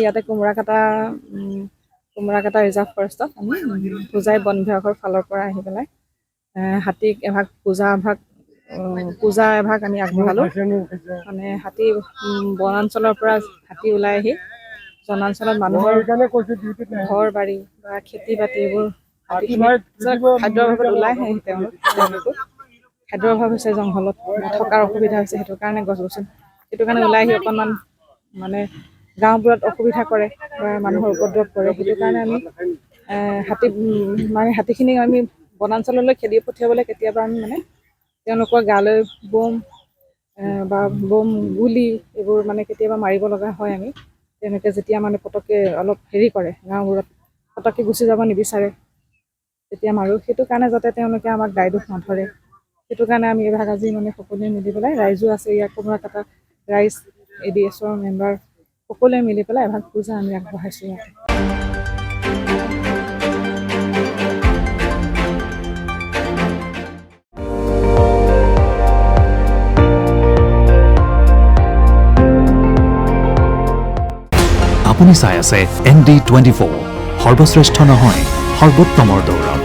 ইয়াতে কুমৰাকাটা ৰিজাৰ্ভ ফৰেষ্টত আমি পূজাই বন বিভাগৰ ফালৰ পৰা আহি পেলাই হাতীক এভাগ পূজা এভাগ আমি আগবঢ়ালোঁ। মানে হাতী বনাঞ্চলৰ পৰা হাতী ওলাই আহি জনাঞ্চলত মানুহৰ ঘৰ বাৰী বা খেতি বাতি এইবোৰ খাদ্যৰ অভাৱত ওলাই আহে। তেওঁলোকো খাদ্যৰ অভাৱ হৈছে, জংঘলত থকাৰ অসুবিধা হৈছে, সেইটো কাৰণে সেইটো কাৰণে ওলাই আহি অকণমান মানে গাঁওবোৰত অসুবিধা কৰে বা মানুহৰ উপদ্ৰৱ কৰে। সেইটো কাৰণে আমি হাতীখিনিক আমি বনাঞ্চললৈ খেদি পঠিয়াবলৈ কেতিয়াবা আমি মানে তেওঁলোকৰ গালৈ বোম গুলি এইবোৰ মানে কেতিয়াবা মাৰিব লগা হয়। আমি তেওঁলোকে যেতিয়া মানে পটককৈ অলপ হেৰি কৰে, গাঁওবোৰত পটককৈ গুচি যাব নিবিচাৰে, তেতিয়া মাৰোঁ। সেইটো কাৰণে যাতে তেওঁলোকে আমাক দায় দোষ নধৰে, সেইটো কাৰণে আমি এভাগ আজি মানে সকলোৱে মিলি পেলাই, ৰাইজো আছে ইয়াত, কুমৰাকাটা ৰাইজ, ADSৰ মেম্বাৰ সকলোৱে মিলি পেলাই এভাগ পূজা আমি আগবঢ়াইছোঁ ইয়াতে। আপুনি চাই আছে ND24, সৰ্বশ্ৰেষ্ঠ নহয় সৰ্বোত্তমৰ দৌৰ।